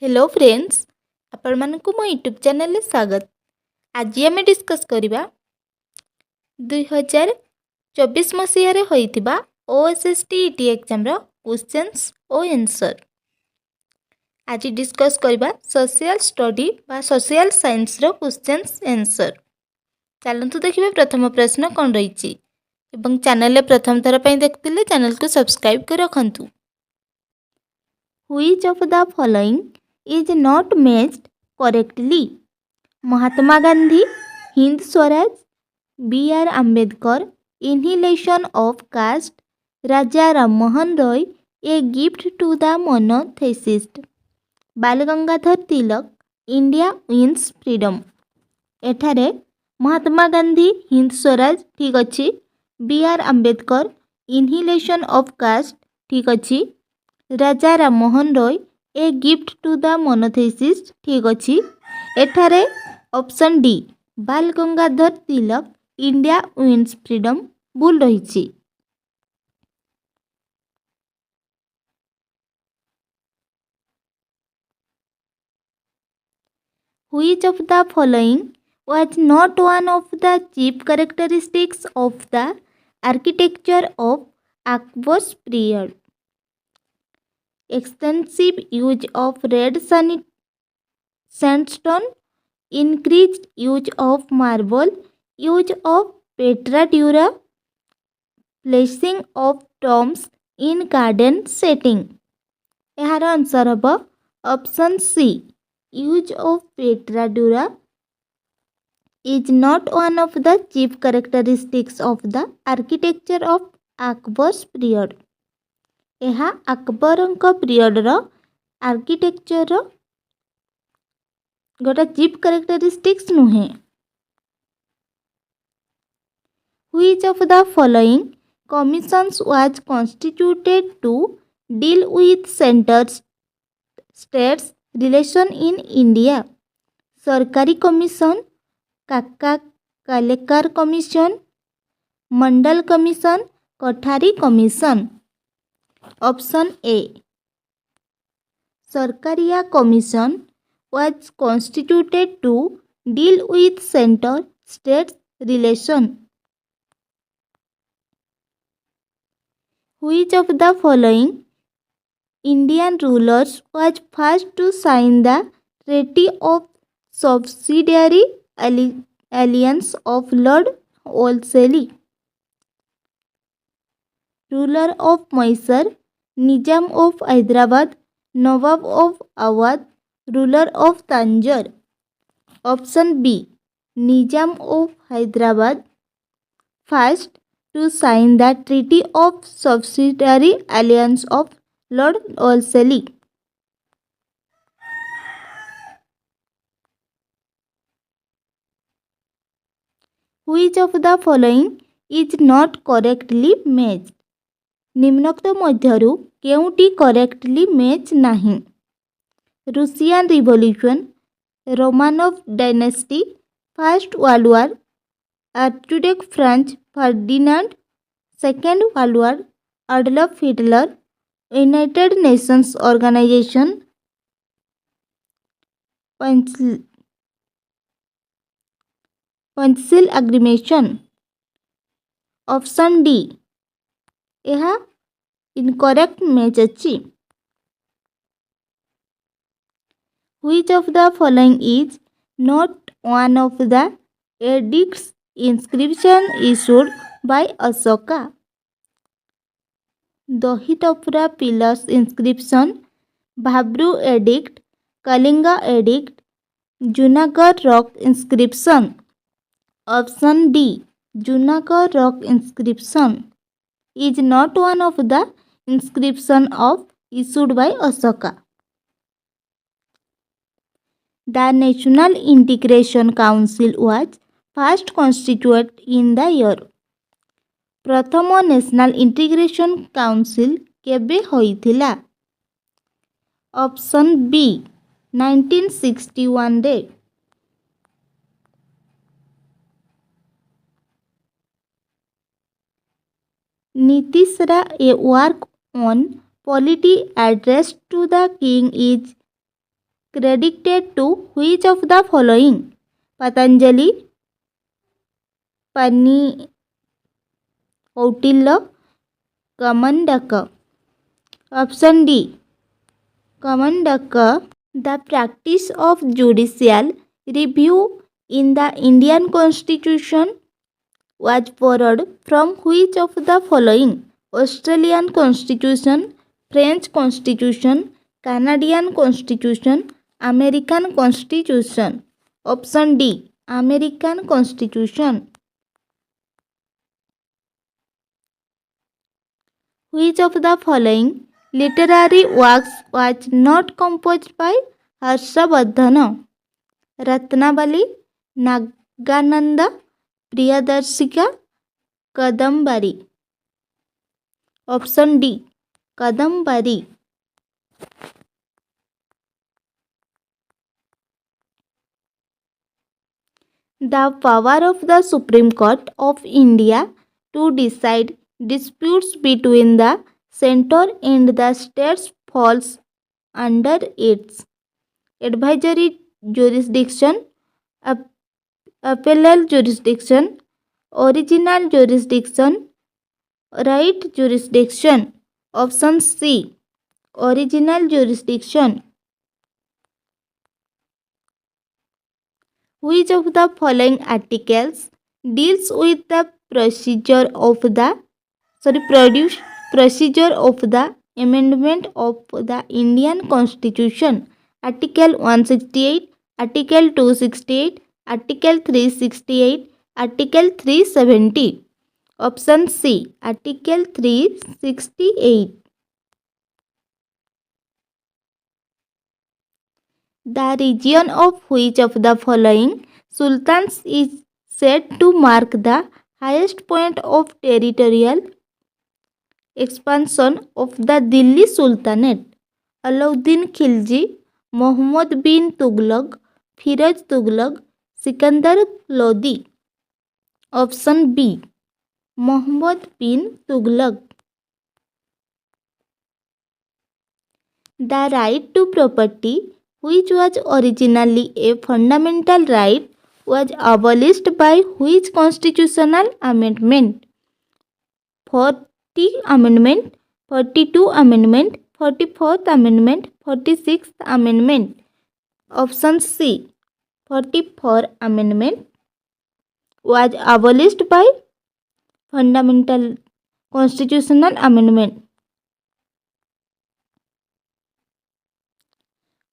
Hello friends आपण मानकु मो YouTube channel रे स्वागत। आज आम डिस्कस करवा 2024 मसीह रे होइतिबा OSSTET एग्जाम रो क्वेश्चंस ओ आंसर। आज डिस्कस करवा सोशल स्टडी बा सोशल साइंस रो क्वेश्चंस आंसर। चलंतु देखिबे प्रथम प्रश्न कोन रहिछि एवं चैनल रे प्रथम थर पई देखतिले चैनल को सब्सक्राइब कर रखंतु। Which of the following is not matched correctly? Mahatma Gandhi, Hind Swaraj, B.R. Ambedkar, annihilation of caste, Raja Rammohan Roy, a gift to the monotheist, Bal Gangadhar Tilak, India wins freedom. एठारे महात्मा गांधी, हिंद स्वराज ठीक अच्छी, B.R. Ambedkar, annihilation of caste ठीक अच्छी, Raja Rammohan Roy a gift to the monotheist ठीक अच्छी। एठारे option D Bal Gangadhar Tilak India wins freedom भूल रही। Which of the following was not one of the chief characteristics of the architecture of Akbar's period? Extensive use of red sandstone, increased use of marble, use of petra dura, placing of tombs in garden setting। यार answer हम option C use of pietra dura is not one of the chief characteristics of the architecture of Akbar's period. यह अकबरंक पीरियडर architecture गोटे chief characteristics नुहे। Which of the following commissions was constituted to deal with center states relation in India? सरकारी commission, काका Kalekar commission, Mandal commission, Kothari commission. Option A Sarkaria commission was constituted to deal with center states relation। Which of the following Indian rulers was first to sign the Treaty of Subsidiary Alliance of Lord Wolseley? Ruler of Mysore, Nizam of Hyderabad, Nawab of Awadh, ruler of Tanjore। Option B Nizam of Hyderabad first to sign the treaty of subsidiary alliance of lord Wellesley. Which of the following is not correctly matched? निम्नोक्त मध्यरु केउटी correctly match नहीं? Russian revolution, Romanov dynasty, first world war, archduke Franz Ferdinand, second world war, Adolf Hitler, United Nations organisation, pencil agreement. Option D यह incorrect match अच्छी। Which of the following is not one of the edicts inscription issued by Ashoka? Dahitapura Pillars inscription, Bhabru edict, Kalinga edict, Junagadh rock inscription। Option D Junagadh rock inscription is not one of the inscription of issued by Ashoka। The National Integration Council was first constituted in the year। प्रथम national integration council केबे होइथिला? Option B 1961 रे। नीतीशरा a work on polity address to the king is credited to which of the following? Patanjali, Pani, Kautilya, Kamandaka. Option D. Kamandaka. The practice of judicial review in the Indian Constitution was borrowed from which of the following? Australian Constitution, French Constitution, Canadian Constitution, American Constitution. Option D. American Constitution. Which of the following literary works was not composed by Harshavardhana? Ratnavali, Nagananda, Priyadarshika, Kadambari. Option D. Kadambari. The power of the Supreme Court of India to decide disputes between the centre and the states falls under its advisory jurisdiction, appellate jurisdiction, original jurisdiction, right jurisdiction. Option C. Original jurisdiction. Which of the following articles deals with the procedure of the amendment of the Indian Constitution? Article 168, Article 268, Article 368, Article 370. Option C. Article 368. The region of which of the following sultans is said to mark the highest point of territorial expansion of the Delhi Sultanate? Alauddin Khilji, Muhammad bin Tughlaq, Firuz Tughlaq, Sikandar Lodi. Option B. Muhammad bin Tughlaq. The right to property, which was originally a fundamental right, was abolished by which constitutional amendment? 40 Amendment, 42 Amendment, 44th Amendment, 46th Amendment. Option C. 44th Amendment was abolished by fundamental constitutional amendment.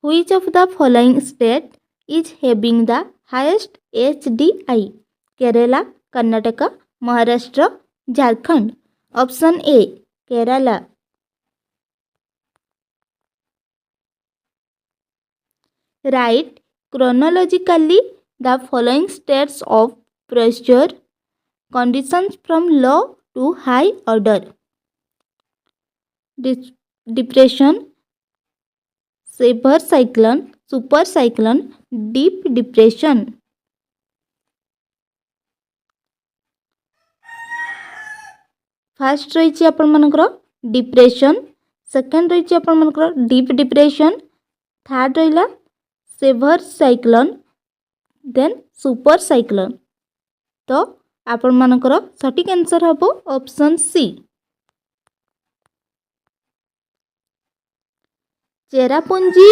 Which of the following state is having the highest HDI? Kerala, Karnataka, Maharashtra, Jharkhand. Option A. Kerala. Write chronologically the following states of procedure conditions from low to high order. Depression, severe cyclone, super cyclone, deep depression. First रही आपनकर depression, second रही आपनकर deep depression, third रहा severe cyclone, then super cyclone. तो आपनकर सटीक answer हम option C. Cherrapunji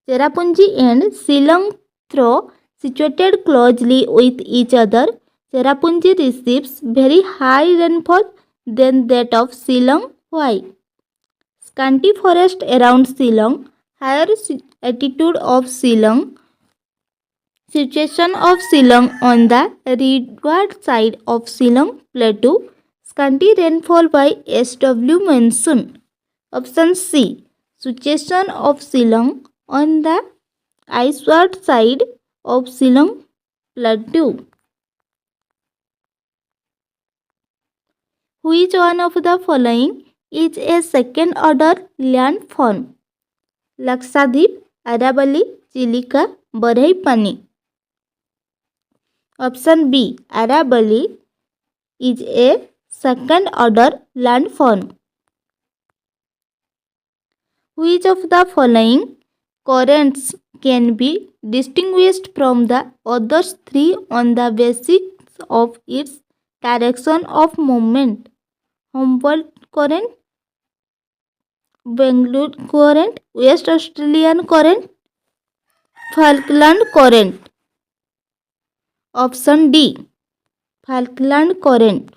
and Shillong, though situated closely with each other, Cherrapunji receives very high rainfall than that of Shillong. Why? Scanty forest around Shillong, higher altitude of Shillong, situation of Shillong on the rearward side of Shillong plateau, scanty rainfall by SW monsoon. Option C. Situation of Shillong on the iceward side of Shillong plateau. Which one of the following is a second order landform? Lakshadweep, Aravalli, Chilika, Baraipani. Option B. Aravalli is a second order landform. Which of the following currents can be distinguished from the other three on the basis of its direction of movement. Humboldt current, Bangalore current, West Australian current, Falkland current. Option D. Falkland current.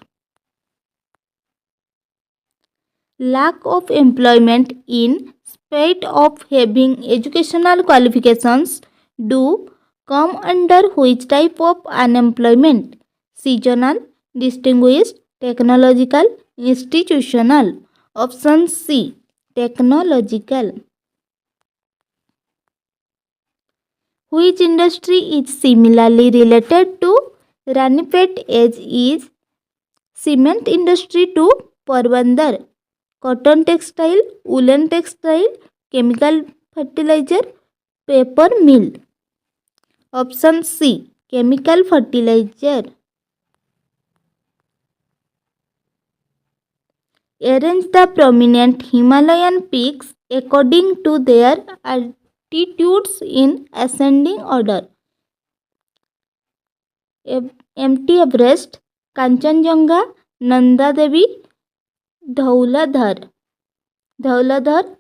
Lack of employment in spite of having educational qualifications do come under which type of unemployment? Seasonal, distinguished, technological, institutional. Option C. Technological. Which industry is similarly related to Ranipet as is cement industry to Porbandar? Cotton textile, woolen textile, chemical fertilizer, paper mill. Option C. Chemical fertilizer. Arrange the prominent Himalayan peaks according to their altitudes in ascending order. Mt Everest, Kanchenjunga, Nanda Devi, Dhauladhar,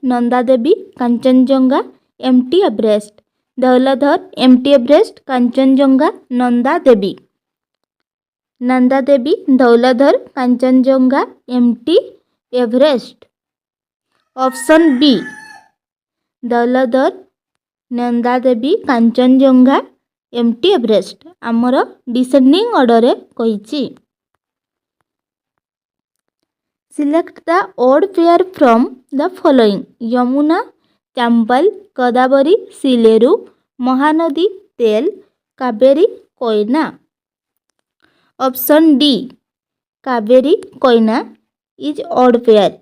Nanda Devi, Kanchenjunga, Mt Everest. Dhauladhar, Mt Everest, Kanchenjunga, Nanda Devi. Nanda Devi, Dhauladhar, Kanchenjunga, Mt Everest. Option B. Dhauladhar, Nanda Devi, Kanchenjunga, Mt Everest. आमर descending order रे कहिछि. Select the odd pair from the following: Yamuna, Chambal, Godavari, Sileru, Mahanadi, Tel, Kaveri, Koyna. Option D. Kaveri, Koyna is odd pair.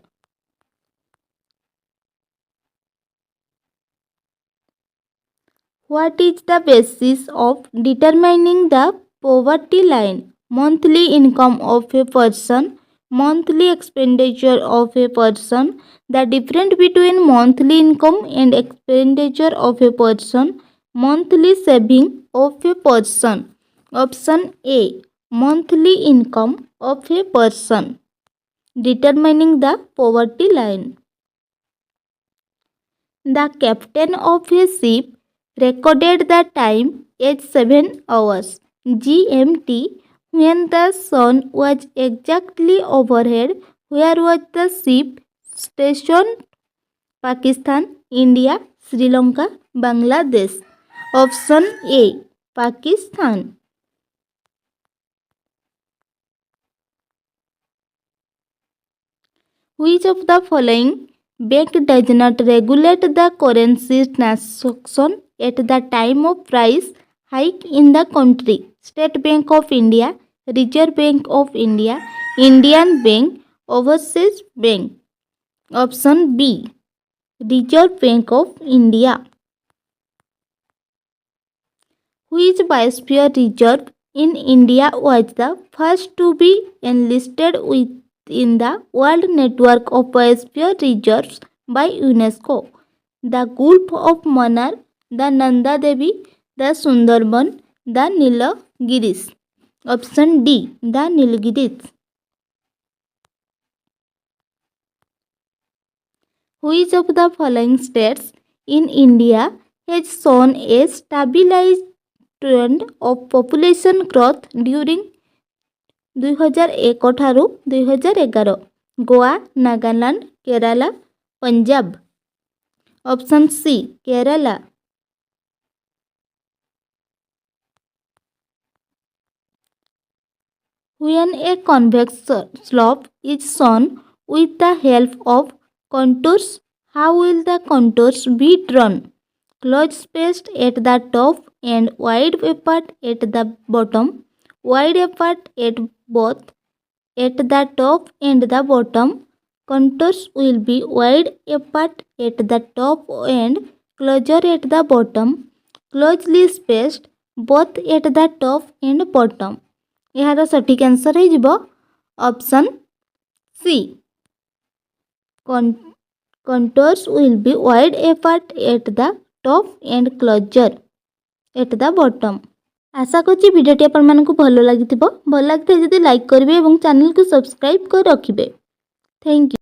What is the basis of determining the poverty line? Monthly income of a person, monthly expenditure of a person, the difference between monthly income and expenditure of a person, monthly saving of a person. Option A. Monthly income of a person. Determining the poverty line. The captain of a ship recorded the time as 7 hours GMT when the sun was exactly overhead. Where was the ship stationed? Pakistan, India, Sri Lanka, Bangladesh. Option A. Pakistan. Which of the following bank does not regulate the currency transaction at the time of price hike in the country? State Bank of India, Reserve Bank of India, Indian Bank, Overseas Bank. Option B. Reserve Bank of India. Which biosphere reserve in India was the first to be enlisted within the World Network of Biosphere Reserves by UNESCO? The Gulf of Mannar, the Nanda Devi, the Sundarban, the Nilgiris. Option D. The Nilgiris. Which of the following states in India has shown a stabilized trend of population growth during 2001 ଠାରୁ 2011? Goa, Nagaland, କେରାଲା, Punjab. Option C. Kerala. When a convex slope is shown with the help of contours, how will the contours be drawn? Close spaced at the top and wide apart at the bottom, wide apart at both at the top and the bottom. Contours will be wide apart at the top and closer at the bottom, closely spaced both at the top and bottom. यार सठिक answer हो option C. Contours will be wide apart at the top and closer at the bottom. आशा करछि भिडियोटी आपण मानकु भलो लागिथिबो। भल लागिथे जदि लाइक करिवे एवं चैनल को सब्सक्राइब कर रखिबे। Thank you.